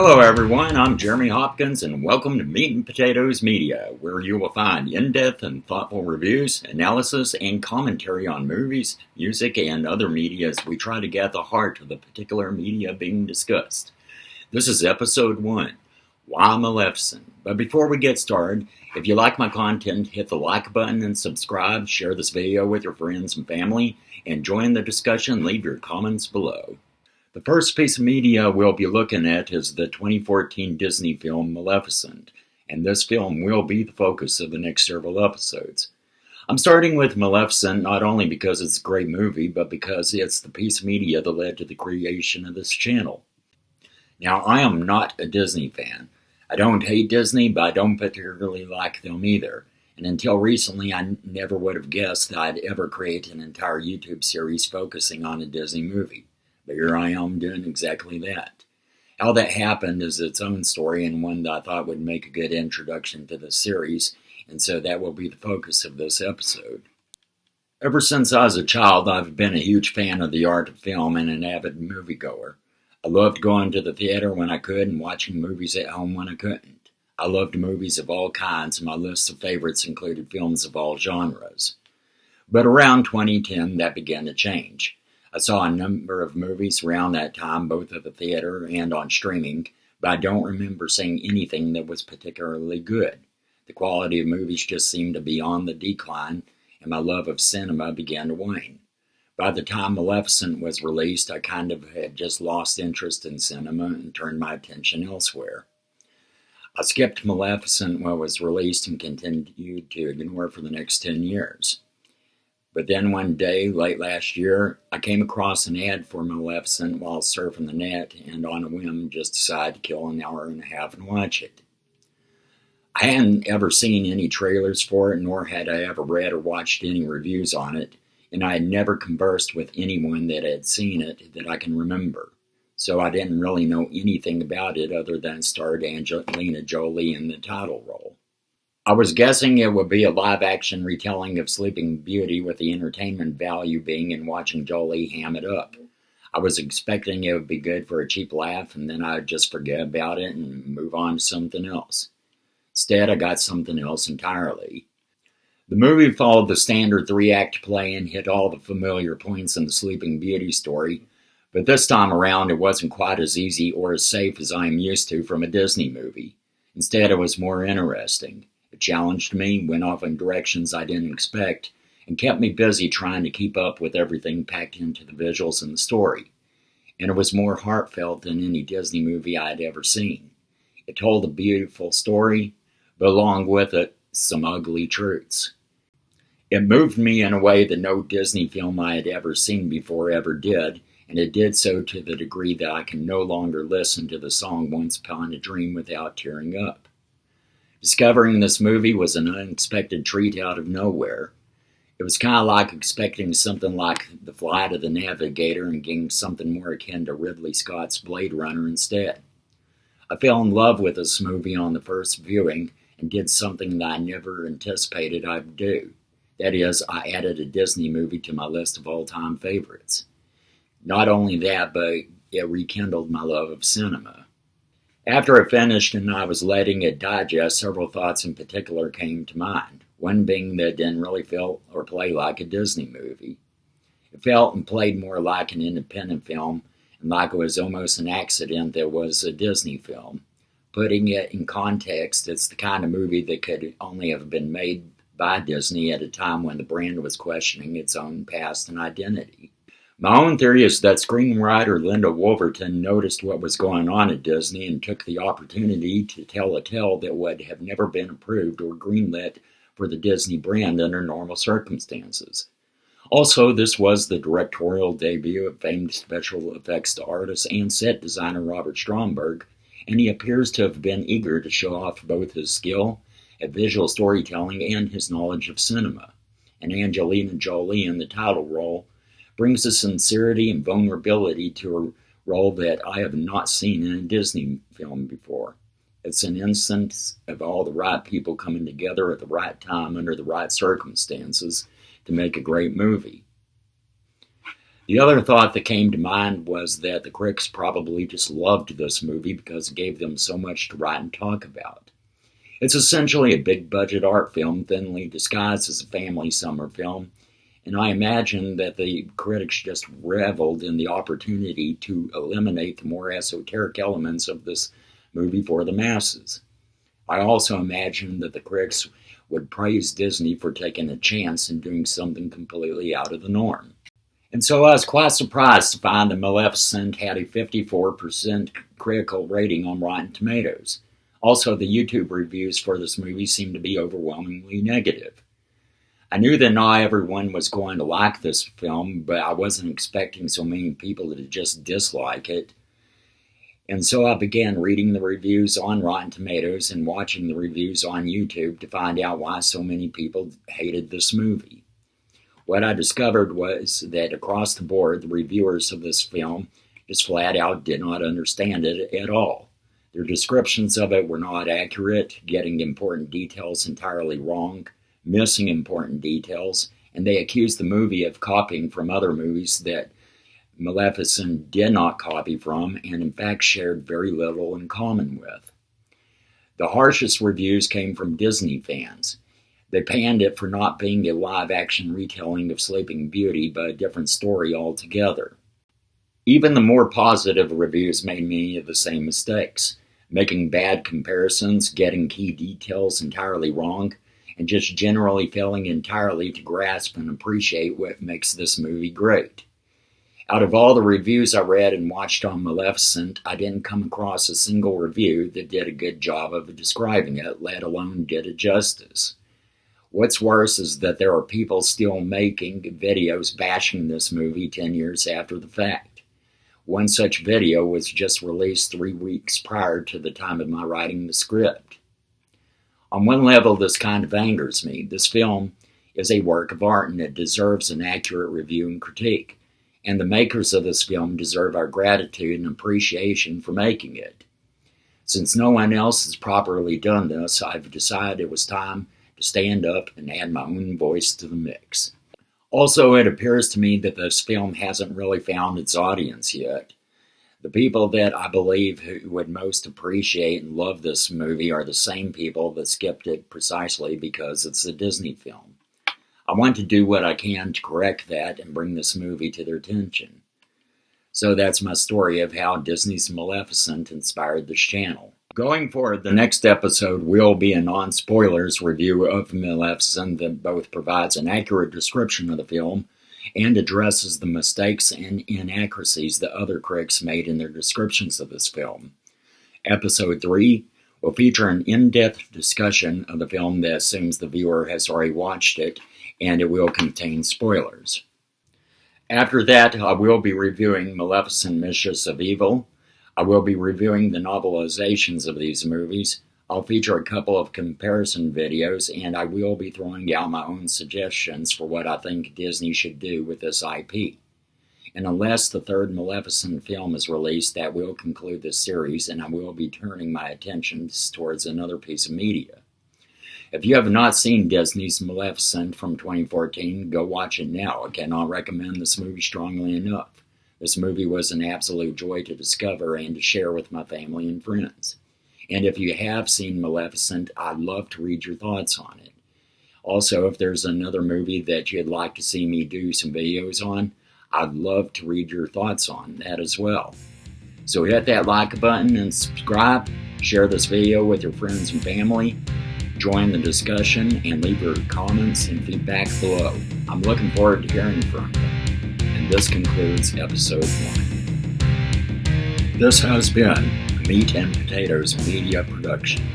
Hello everyone, I'm Jeremy Hopkins and welcome to Meat and Potatoes Media, where you will find in-depth and thoughtful reviews, analysis, and commentary on movies, music, and other media as we try to get at the heart of the particular media being discussed. This is episode 1, Why Maleficent? But before we get started, if you like my content, hit the like button and subscribe, share this video with your friends and family, and join the discussion, leave your comments below. The first piece of media we'll be looking at is the 2014 Disney film Maleficent, and this film will be the focus of the next several episodes. I'm starting with Maleficent not only because it's a great movie, but because it's the piece of media that led to the creation of this channel. Now, I am not a Disney fan. I don't hate Disney, but I don't particularly like them either. And until recently, I never would have guessed that I'd ever create an entire YouTube series focusing on a Disney movie. But here I am doing exactly that. How that happened is its own story and one that I thought would make a good introduction to the series, and so that will be the focus of this episode. Ever since I was a child, I've been a huge fan of the art of film and an avid moviegoer. I loved going to the theater when I could and watching movies at home when I couldn't. I loved movies of all kinds, and my list of favorites included films of all genres. But around 2010, that began to change. I saw a number of movies around that time, both at the theater and on streaming, but I don't remember seeing anything that was particularly good. The quality of movies just seemed to be on the decline, and my love of cinema began to wane. By the time Maleficent was released, I kind of had just lost interest in cinema and turned my attention elsewhere. I skipped Maleficent when it was released and continued to ignore it for the next 10 years. But then one day, late last year, I came across an ad for Maleficent while surfing the net and on a whim just decided to kill an hour and a half and watch it. I hadn't ever seen any trailers for it, nor had I ever read or watched any reviews on it, and I had never conversed with anyone that had seen it that I can remember. So I didn't really know anything about it other than it starred Angelina Jolie in the title role. I was guessing it would be a live-action retelling of Sleeping Beauty with the entertainment value being in watching Jolie ham it up. I was expecting it would be good for a cheap laugh and then I'd just forget about it and move on to something else. Instead, I got something else entirely. The movie followed the standard 3-act play and hit all the familiar points in the Sleeping Beauty story, but this time around it wasn't quite as easy or as safe as I am used to from a Disney movie. Instead, it was more interesting. It challenged me, went off in directions I didn't expect, and kept me busy trying to keep up with everything packed into the visuals and the story. And it was more heartfelt than any Disney movie I had ever seen. It told a beautiful story, but along with it, some ugly truths. It moved me in a way that no Disney film I had ever seen before ever did, and it did so to the degree that I can no longer listen to the song Once Upon a Dream without tearing up. Discovering this movie was an unexpected treat out of nowhere. It was kind of like expecting something like The Flight of the Navigator and getting something more akin to Ridley Scott's Blade Runner instead. I fell in love with this movie on the first viewing and did something that I never anticipated I'd do. That is, I added a Disney movie to my list of all-time favorites. Not only that, but it rekindled my love of cinema. After it finished and I was letting it digest, several thoughts in particular came to mind. One being that it didn't really feel or play like a Disney movie. It felt and played more like an independent film, and like it was almost an accident that it was a Disney film. Putting it in context, it's the kind of movie that could only have been made by Disney at a time when the brand was questioning its own past and identity. My own theory is that screenwriter Linda Woolverton noticed what was going on at Disney and took the opportunity to tell a tale that would have never been approved or greenlit for the Disney brand under normal circumstances. Also, this was the directorial debut of famed special effects artist and set designer Robert Stromberg, and he appears to have been eager to show off both his skill at visual storytelling and his knowledge of cinema. And Angelina Jolie in the title role brings a sincerity and vulnerability to a role that I have not seen in a Disney film before. It's an instance of all the right people coming together at the right time under the right circumstances to make a great movie. The other thought that came to mind was that the critics probably just loved this movie because it gave them so much to write and talk about. It's essentially a big-budget art film thinly disguised as a family summer film, and I imagine that the critics just reveled in the opportunity to eliminate the more esoteric elements of this movie for the masses. I also imagine that the critics would praise Disney for taking a chance and doing something completely out of the norm. And so I was quite surprised to find that Maleficent had a 54% critical rating on Rotten Tomatoes. Also, the YouTube reviews for this movie seem to be overwhelmingly negative. I knew that not everyone was going to like this film, but I wasn't expecting so many people to just dislike it. And so I began reading the reviews on Rotten Tomatoes and watching the reviews on YouTube to find out why so many people hated this movie. What I discovered was that across the board, the reviewers of this film just flat out did not understand it at all. Their descriptions of it were not accurate, getting important details entirely wrong, missing important details, and they accused the movie of copying from other movies that Maleficent did not copy from and in fact shared very little in common with. The harshest reviews came from Disney fans. They panned it for not being a live-action retelling of Sleeping Beauty, but a different story altogether. Even the more positive reviews made many of the same mistakes, making bad comparisons, getting key details entirely wrong, and just generally failing entirely to grasp and appreciate what makes this movie great. Out of all the reviews I read and watched on Maleficent, I didn't come across a single review that did a good job of describing it, let alone did it justice. What's worse is that there are people still making videos bashing this movie 10 years after the fact. One such video was just released 3 weeks prior to the time of my writing the script. On one level, this kind of angers me. This film is a work of art and it deserves an accurate review and critique. And the makers of this film deserve our gratitude and appreciation for making it. Since no one else has properly done this, I've decided it was time to stand up and add my own voice to the mix. Also, it appears to me that this film hasn't really found its audience yet. The people that I believe who would most appreciate and love this movie are the same people that skipped it precisely because it's a Disney film. I want to do what I can to correct that and bring this movie to their attention. So that's my story of how Disney's Maleficent inspired this channel. Going forward, the next episode will be a non-spoilers review of Maleficent that both provides an accurate description of the film and addresses the mistakes and inaccuracies that other critics made in their descriptions of this film. Episode 3 will feature an in-depth discussion of the film that assumes the viewer has already watched it, and it will contain spoilers. After that, I will be reviewing Maleficent, Mistress of Evil. I will be reviewing the novelizations of these movies. I'll feature a couple of comparison videos, and I will be throwing out my own suggestions for what I think Disney should do with this IP. And unless the third Maleficent film is released, that will conclude this series, and I will be turning my attention towards another piece of media. If you have not seen Disney's Maleficent from 2014, go watch it now. I cannot recommend this movie strongly enough. This movie was an absolute joy to discover and to share with my family and friends. And if you have seen Maleficent, I'd love to read your thoughts on it. Also, if there's another movie that you'd like to see me do some videos on, I'd love to read your thoughts on that as well. So hit that like button and subscribe, share this video with your friends and family, join the discussion, and leave your comments and feedback below. I'm looking forward to hearing from you. And this concludes episode 1. This has been a Meat and Potatoes Media Production.